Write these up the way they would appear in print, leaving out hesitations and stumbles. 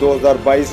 2022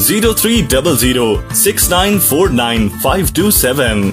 030069495527۔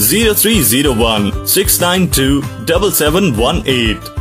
030169277718۔